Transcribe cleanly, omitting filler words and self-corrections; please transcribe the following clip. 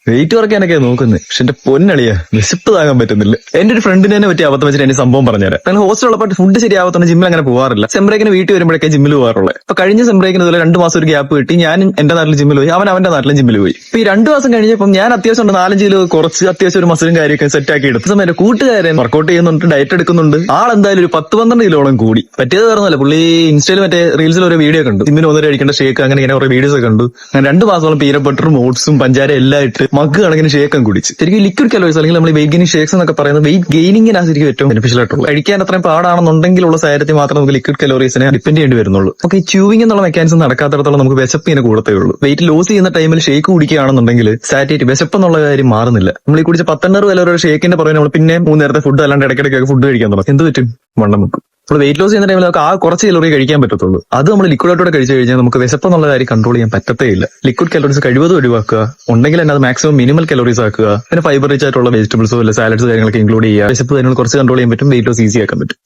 Wait കുറയ്ക്കാനൊക്കെ നോക്കുന്നത്, പക്ഷെ എന്റെ പൊന്നളിയാ വിശപ്പ് താങ്ങാൻ പറ്റുന്നില്ല. എന്റെ ഒരു ഫ്രണ്ടിനെ തന്നെ പറ്റി അബദ്ധം വെച്ചിട്ട് എനിക്ക് സംഭവം പറഞ്ഞുതരാം. ഞങ്ങൾ ഹോസ്റ്റലുള്ളപ്പോൾ ഫുഡ് ശരിയാവാത്തോണ്ട് ജിമ്മിൽ അങ്ങനെ പോകാറില്ല. സെംബ്രേക്കിന് വീട്ടിൽ വരുമ്പോഴൊക്കെ ജിമ്മിൽ പോകാറുള്ളത്. അപ്പൊ കഴിഞ്ഞ സെംബ്രേക്കിന് ഇതുപോലെ 2 മാസം ഒരു ഗ്യാപ്പ് കിട്ടി. ഞാൻ എന്റെ നാട്ടിൽ ജിമ്മിൽ പോയി, അവൻ അവന്റെ നാട്ടിലും ജിമ്മിൽ പോയി. ഇപ്പൊ ഈ 2 മാസം കഴിഞ്ഞപ്പോൾ ഞാൻ അത്യാവശ്യം 4-5 കിലോ കുറച്ച് അത്യാവശ്യം ഒരു മസിലും കാര്യമൊക്കെ സെറ്റ് ആക്കി എടുത്ത സമയം എന്റെ കൂട്ടുകാരൻ വർക്കൗട്ട് ചെയ്യുന്നുണ്ട്, ഡയറ്റ് എടുക്കുന്നുണ്ട്. ആളെന്തായാലും ഒരു 10-12 കിലോളം കൂടി. പറ്റിയത് പറഞ്ഞല്ല, പുള്ളി ഇൻസ്റ്റയിൽ മറ്റേ റീൽസിൽ ഒരു വീഡിയോ കണ്ടു, ജിമ്മിന് 1 കഴിക്കേണ്ട ഷേക്ക് അങ്ങനെ ഇങ്ങനെ കുറെ വീഡിയോസ് ഒക്കെ കണ്ടു. ഞാൻ 2 മാസത്തോളം പീനട്ട് ബട്ടറും ഓട്സും പഞ്ചാര എല്ലാം ഇട്ട് മഗ് കണക്കിന് ഷേക്കും കുടിച്ച്. ശരിക്കും ലിക്വിഡ് കലോറീസ് അല്ലെങ്കിൽ നമ്മൾ വെയിറ്റ് ഗെയിനിങ് ഷേക്സ് എന്നൊക്കെ പറയുന്നത് വെയിറ്റ് ഗെയിനിങ്ങിനാണ് ശരിക്കും ഏറ്റവും ബെനിഫിഷ്യൽ ആയിട്ടുള്ളത്. കഴിക്കാൻ അത്രയും പാടാണെന്നുണ്ടെങ്കിലുള്ള സാഹചര്യത്തിൽ മാത്രം നമുക്ക് ലിക്വിഡ് കലോറീസിനെ ഡിപ്പെൻഡ് ചെയ്യേണ്ടി വരുന്നുള്ളൂ. ഓക്കെ, ഈ ച്യൂവിംഗ് എന്നുള്ള മെക്കാനിസം നടക്കാത്തടത്തോളം നമുക്ക് വിശപ്പിനെ കൂടത്തേ ഉള്ളൂ. വെയിറ്റ് ലോസ് ചെയ്യുന്ന ടൈമിൽ ഷേക്ക് കുടിക്കുകയാണെന്നുണ്ടെങ്കിൽ സാറ്റേറ്റ് വിശപ്പ് എന്നുള്ള കാര്യം മാറുന്നില്ല. നമ്മൾ ഈ കുടിച്ച 10-12 കലോറി ഷേക്കിന്റെ പുറമെ നമ്മൾ പിന്നെ 3 നേരത്തെ ഫുഡ് അല്ലാണ്ട് ഇടയ്ക്കിടയ്ക്ക് ഫുഡ് കഴിക്കാൻ തുടങ്ങും. എന്ത് പറ്റും? വണ്ണം വെക്കും. നമ്മൾ വെയിറ്റ് ലോസ് ചെയ്യുന്ന ടൈമിൽ നമുക്ക് കുറച്ച് കലോറി കഴിക്കാൻ പറ്റത്തുള്ളൂ. അത് നമ്മൾ ലിക്വിഡായിട്ടൂടെ കഴിച്ചു കഴിഞ്ഞാൽ നമുക്ക് വിശപ്പ് എന്നുള്ള കാര്യം കൺട്രോൾ ചെയ്യാൻ പറ്റത്തേ ഇല്ല. ലിക്വിഡ് കലോറീസ് കഴിവതും ഒഴിവാക്കുക, ഉണ്ടെങ്കിൽ തന്നെ അത് മാക്സിമം മിനിമൽ കലോറീസ് ആക്കുക. പിന്നെ ഫൈബർ റിച്ച് ആയിട്ടുള്ള വെജിറ്റബിൾസോ അല്ലെ സാലഡ്സ് കാര്യങ്ങളൊക്കെ ഇൻക്ലൂഡ് ചെയ്യുക. വിശപ്പ് കാര്യങ്ങൾ കുറച്ച് കൺട്രോൾ ചെയ്യാൻ പറ്റും, വെയിറ്റ് ലോസ് ഈസി ആക്കാൻ പറ്റും.